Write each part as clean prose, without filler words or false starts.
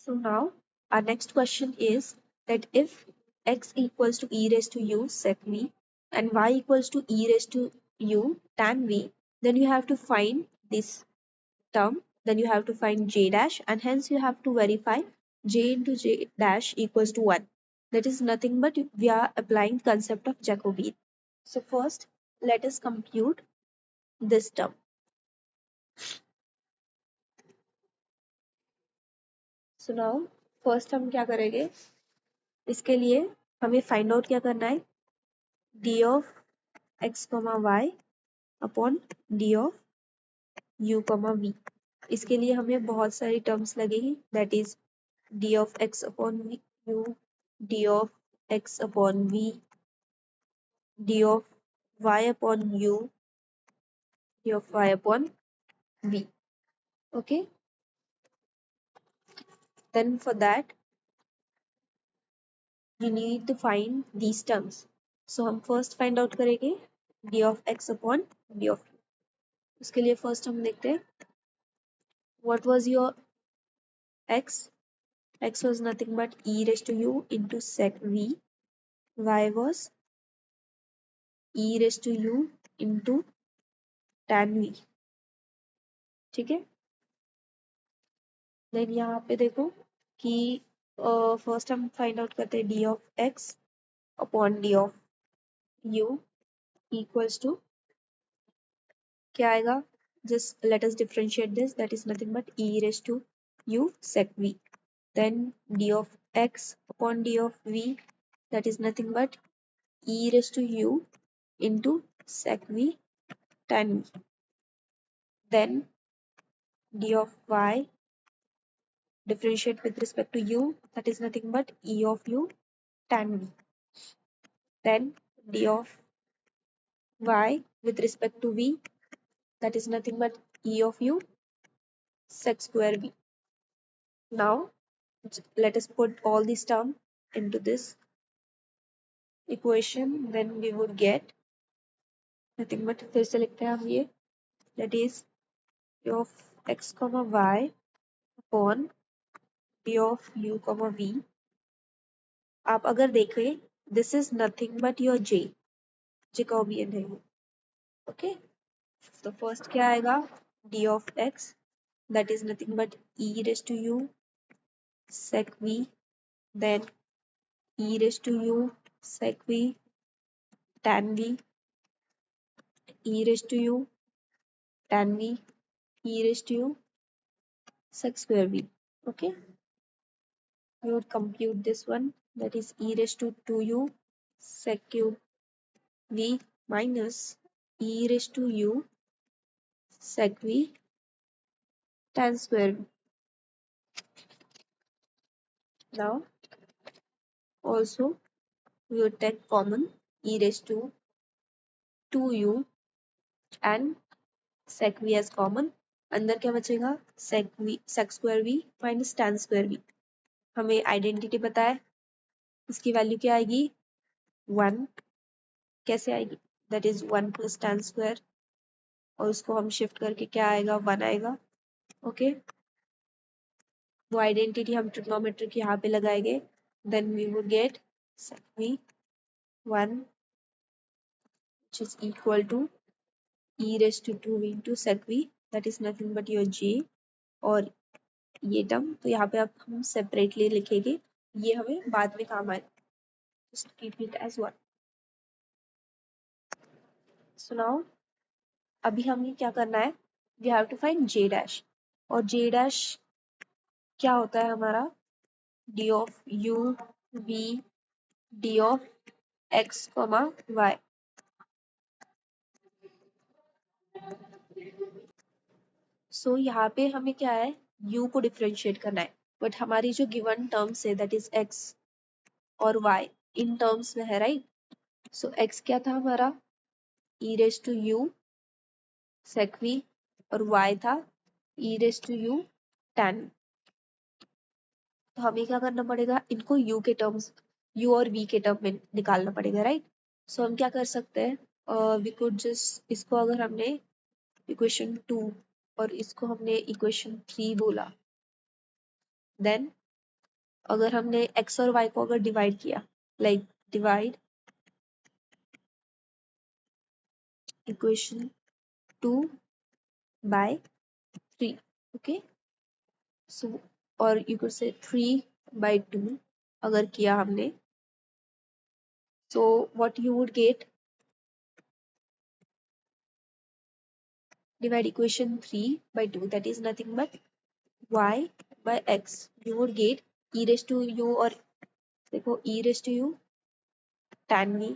So now our next question is that if x equals to e raised to u sec v and y equals to e raised to u tan v, then you have to find this term, then you have to find j dash, and hence you have to verify j into j dash equals to 1. That is nothing but we are applying concept of Jacobian. So first let us compute this term. So now first हम क्या करेंगे, इसके लिए हमें find out क्या करना है, d of x, y upon d of u, v. इसके लिए हमें बहुत सारी टर्म्स लगेगी, that is d of x upon u, d of x upon v, d of y upon u, d of y upon v. Okay, then for that you need to find these terms. So हम first find out करेंगे d of x upon d of u. उसके लिए first हम देखते हैं what was your x. X was nothing but e raised to u into sec v. Y was e raised to u into tan v. ठीक है, then यहाँ पे देखो कि फर्स्ट हम फाइंड आउट करते हैं d of x upon d of u equals to क्या आएगा, just let us differentiate this, that is nothing but e raised to u sec v, then d of x upon d of v, that is nothing but e raised to u into sec v tan v, then d of y differentiate with respect to u, that is nothing but e of u tan v, then d of y with respect to v, that is nothing but e of u sec square v. Now let us put all these terms into this equation, then we would get nothing but फिर से लिखते हैं हम ये, that is d of x comma y upon d of u comma v. आप अगर देखें this is nothing but your j, Jacobian है वो. Okay, तो first क्या आएगा, d of x, that is nothing but e raised to u sec v, then e raised to u sec v tan v, e raised to u tan v, e raised to u sec square v. Okay, we would compute this one, that is e raised to 2u sec cube v minus e raised to u sec v tan square v. Now also we would take common e raised to 2u and sec v as common. अंदर क्या बचेगा, sec square v minus tan square v. हमें identity पता है, इसकी value क्या आएगी, 1. कैसे आएगी, that is 1 plus tan square, और उसको हम शिफ्ट करके क्या आएगा, 1 आएगा. ओके, वो आइडेंटिटी हम ट्रिग्नोमेट्रिक यहाँ पे लगाएंगे, then we would get sec v 1 which is equal to e raised to 2 into sec v, that is nothing but your j, और ये टर्म तो यहाँ पे अब हम सेपरेटली लिखेंगे, ये हमें बाद में काम आए, just keep it as 1. So now अभी हमें क्या करना है, we have to find j dash, और j dash क्या होता है हमारा, d of u v d of x comma y. सो यहाँ पे हमें क्या है, u को डिफरेंशिएट करना है, बट हमारी जो गिवन टर्म्स है दैट इज x और y इन टर्म्स में है, राइट. सो x क्या था हमारा, e raised to u sec v, और y था e raised to u tan. तो हमें क्या करना पड़ेगा, इनको u के टर्म्स, u और v के टर्म में निकालना पड़ेगा, राइट. सो हम क्या कर सकते हैं, वी कुड जस्ट, इसको अगर हमने इक्वेशन 2 और इसको हमने इक्वेशन 3 बोला, देन अगर हमने x और y को अगर डिवाइड किया, like divide equation 2 by 3, okay, so or you could say 3 by 2 अगर किया हमने, so what you would get, divide equation 3 by 2, that is nothing but y by x. You would get e raised to u, और देखो e raised to u tan v,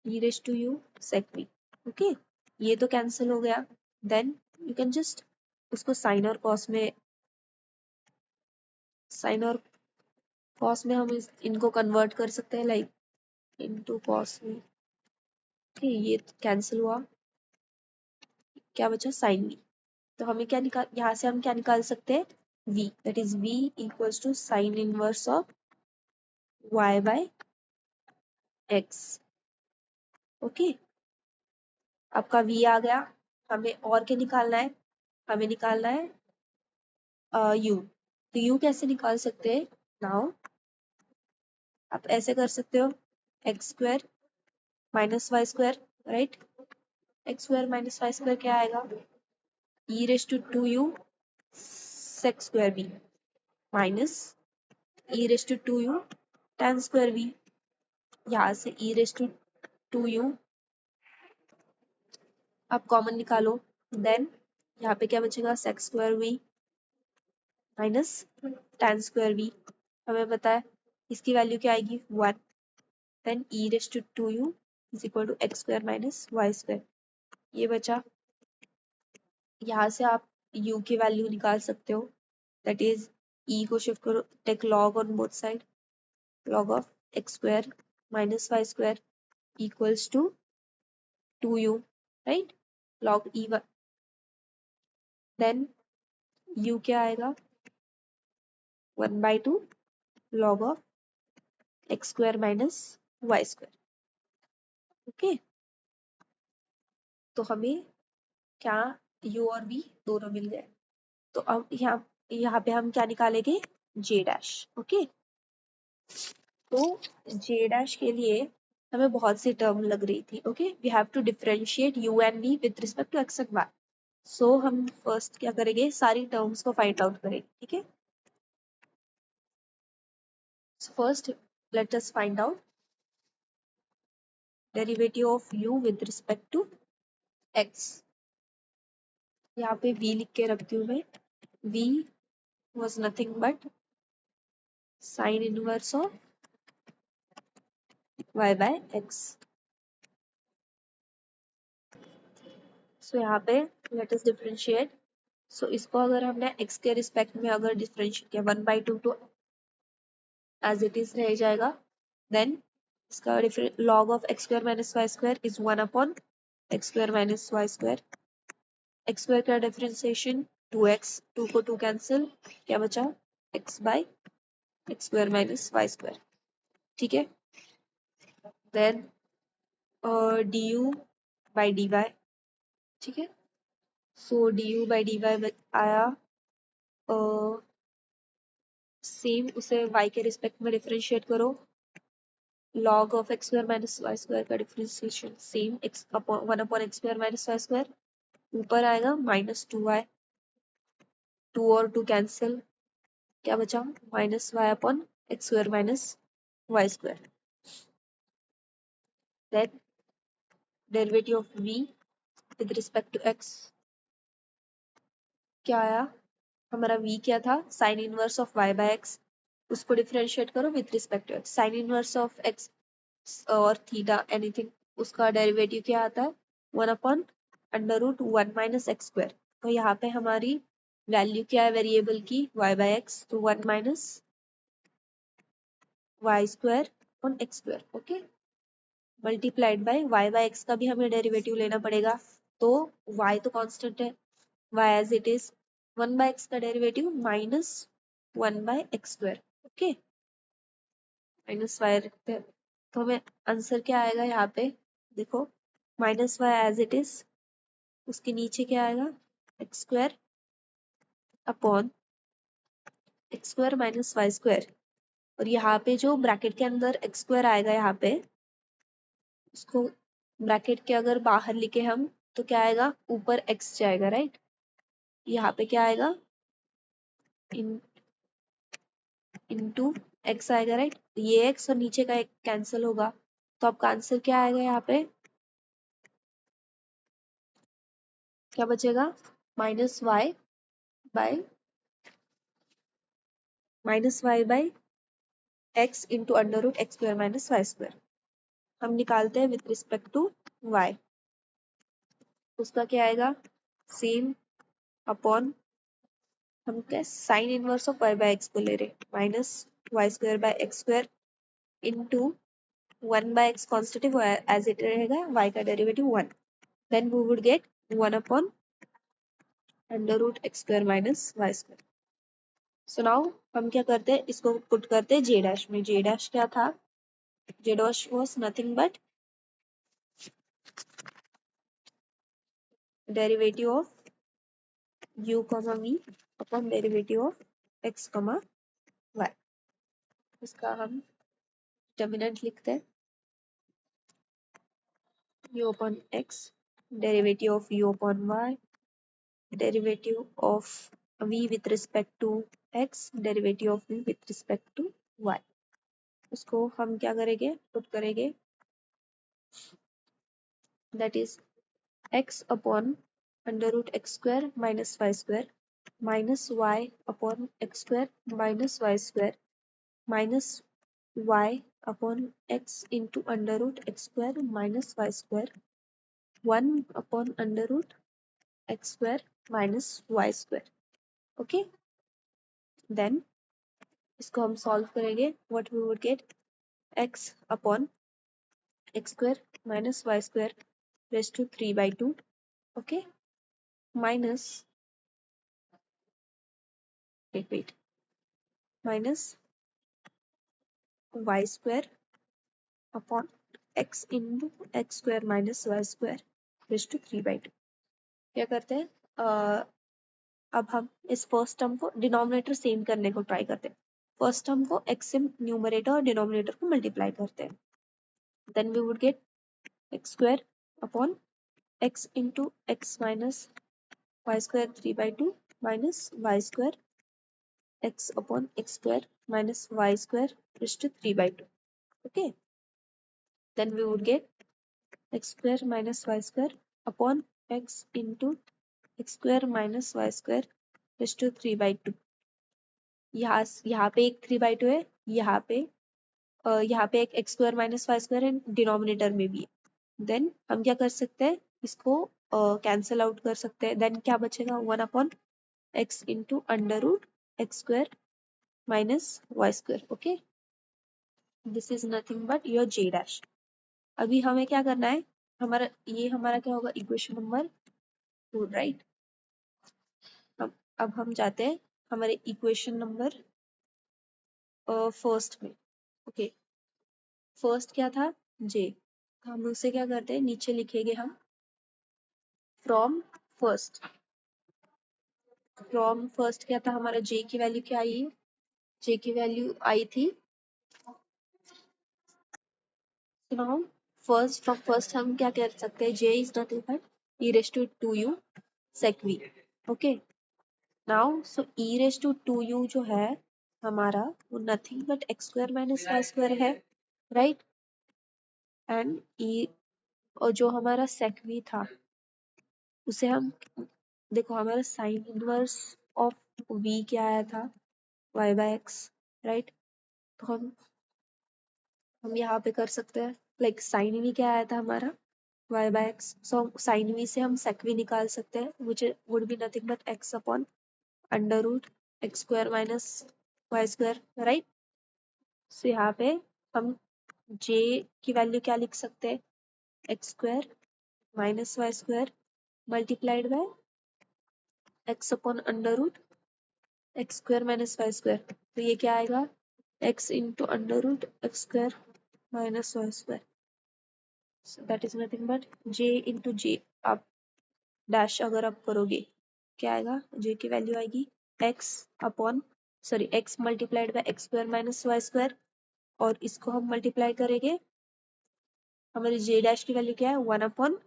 e raised to u sec v, okay, ये तो cancel हो गया. Then you can just उसको sign और cos में, sign और कॉस में हम इनको कन्वर्ट कर सकते हैं, लाइक इनटू कॉस में. ठीक, ये कैंसिल हुआ, क्या बचा साइन v. तो हमें क्या निकाल, यहाँ से हम क्या निकाल सकते हैं, v, that is v equals to sine inverse of y by x. Okay, आपका v आ गया. हमें और क्या निकालना है, हमें निकालना है u. तो u कैसे निकाल सकते हैं, नाउ आप ऐसे कर सकते हो, x square minus y square, right. X square minus y square क्या आएगा, e raise to 2u sec square v minus e raise to 2u tan square v. यहाँ से e रेस टू 2u आप कॉमन निकालो, then यहाँ पे क्या बचेगा, sec square v minus tan square v. हमें पता है इसकी वैल्यू क्या आएगी, 1. Then e raise to 2u is equal to x square minus y square. ये बचा. यहाँ से आप u की वैल्यू निकाल सकते हो, दैट इज e को शिफ्ट करो, take log on both side, log of x square minus y square equals to 2u, right, log e. Then u क्या आएगा, 1/2 log of x square minus y square. Okay, तो हमें क्या, u और v दोनों मिल गए. तो अब यहाँ पे हम क्या निकालेंगे, जे डैश. ओके, तो जे डैश के लिए हमें बहुत सी टर्म लग रही थी. Okay, we have to differentiate u and v with respect to x and y. So हम फर्स्ट क्या करेंगे, सारी टर्म्स को फाइंड आउट करेंगे. ठीक है, so first let us find out derivative of u with respect to x. यहाँ पे v लिख के रखती हूँ मैं. v was nothing but sin inverse of y by x. सो यहाँ पे लेट अस डिफरेंशिएट. सो इसको अगर हमने x के रिस्पेक्ट में अगर डिफरेंशिएट किया, 1/2 तो एज इट इज रह जाएगा. देन इसका log of x square minus y square is 1 upon x square minus y square. X square का डिफरेंशिएशन 2x, 2 को 2 कैंसिल, क्या बचा, x by x square minus y square. ठीक है, then du by d y. ठीक है, so du by d y आया, same उसे y के रिस्पेक्ट में डिफरेंशिएट करो, log of x square minus y square का differentiation same, x upon 1 upon x square minus y square. ऊपर आएगा -2y, 2 और 2 कैंसिल, क्या बचा, -y upon x square minus y square. Then derivative of v with respect to x क्या आया, हमारा v क्या था, sine inverse of y by x. उसको डिफरेंशिएट करो with respect to x. Sine inverse of x और theta anything, उसका derivative क्या आता है, 1 upon under root 1 minus x square. तो यहाँ पे हमारी वैल्यू क्या है वेरिएबल की, y बाय एक्स, तो 1 minus y square upon x square. Okay, multiplied by y by x का भी हमें डेरिवेटिव लेना पड़ेगा. तो y तो कांस्टेंट है, y as it is, 1 by x का derivative minus 1 by x square. Okay, minus y रखते हैं, तो हमें आंसर क्या आएगा यहाँ पे, देखो minus y as it is, उसके नीचे क्या आएगा, x square upon x square minus y square, और यहाँ पे जो ब्रैकेट के अंदर एक्स स्क्वायर आएगा यहाँ पे, उसको ब्रैकेट के अगर बाहर लिखे हम तो क्या आएगा, ऊपर एक्स जाएगा, राइट। यहाँ पे क्या आएगा, इन इंटू एक्स आएगा, राइट। ये एक्स और नीचे का एक कैंसिल होगा, तो आपका आंसर क्या आएगा, यहाँ पे क्या बचेगा, minus y by x into under root x square minus y square. हम निकालते हैं विथ रिस्पेक्ट टू वाई, उसका क्या आएगा, सेम अपॉन, हम क्या sine inverse of y by x को ले रहे, minus y square by x square into 1/x constant as it रहेगा, y का derivative 1, then we would get 1 upon under root x square minus y square. So now हम क्या करते हैं, इसको पुट करते हैं जे डैश में। जे डैश क्या था, J dash was nothing but derivative of u comma v upon derivative of x comma y। इसका हम डिटर्मिनेंट लिखते हैं, u upon x, derivative of u upon y, derivative of v with respect to x, derivative of v with respect to y। उसको हम क्या करेंगे, put करेंगे, that is x upon under root x square minus y square minus y upon x square minus y square minus y upon x into under root x square minus y square 1 upon under root x square minus y square। okay, then इसको हम solve करेंगे, what we would get, x upon x square minus y square raised to 3/2, okay, minus, wait, minus y square upon x into x square minus y square raised to 3/2। क्या करते हैं, अब हम इस first term को denominator same करने को try करते हैं। फर्स्ट टर्म को x से न्यूमरेटर और डिनोमिनेटर को मल्टीप्लाई करते हैं, then we would get x square upon x into x minus y square 3/2 minus y square x upon x square minus y square raised to 3/2, okay, then we would get x square minus y square upon x into x square minus y square raised to 3/2। यहाँ पे एक 3/2 है, यहाँ पे एक x square minus y square है, denominator में भी है। देन हम क्या कर सकते हैं, इसको कैंसिल आउट कर सकते हैं, देन क्या बचेगा, 1 अपॉन x into under root x square minus y square, okay, this is nothing but your j dash। अभी हमें क्या करना है, हमारा क्या होगा, इक्वेशन नंबर 4, राइट। अब हम जाते हैं हमारे इक्वेशन नंबर फर्स्ट में, ओके, फर्स्ट क्या था, j, हम उसे क्या करते हैं, नीचे लिखेंगे हम फ्रॉम फर्स्ट क्या था हमारा, j की वैल्यू क्या आई है, j की वैल्यू आई थी, नाउ फ्रॉम फर्स्ट हम क्या कर सकते हैं, j is nothing but e raised to 2u sec v, okay. Now so e raised to 2u जो है हमारा, वो nothing but x square minus y square है, राइट। एंड e, और जो हमारा sec v था, उसे हम, देखो हमारा साइन इनवर्स ऑफ v क्या आया था, y बाय x, राइट। तो हम यहाँ पे कर सकते हैं, लाइक साइन v क्या आया था हमारा, y by x, so sin v से हम sec v निकाल सकते हैं, which would be nothing but x upon under root x square minus y square, right। so यहाँ पे हम j की वैल्यू क्या लिख सकते हैं, x square minus y square multiplied by x upon under root x square minus y square, तो ये क्या आएगा, x into under root x square minus y square, so that is nothing but j into j, आप dash अगर आप करोगे क्या आएगा, j की वैल्यू आएगी x अपॉन sorry x multiplied by x square minus y square, और इसको हम मल्टीप्लाई करेंगे, हमारी जे डैश की वैल्यू क्या है 1 अपॉन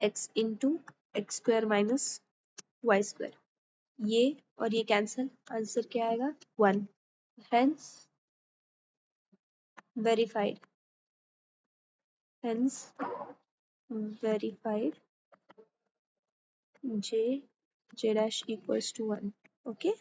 x into x square minus y square. ये और ये कैंसिल, आंसर क्या आएगा 1। Hence verified, hence verified j dash equals to 1. Okay.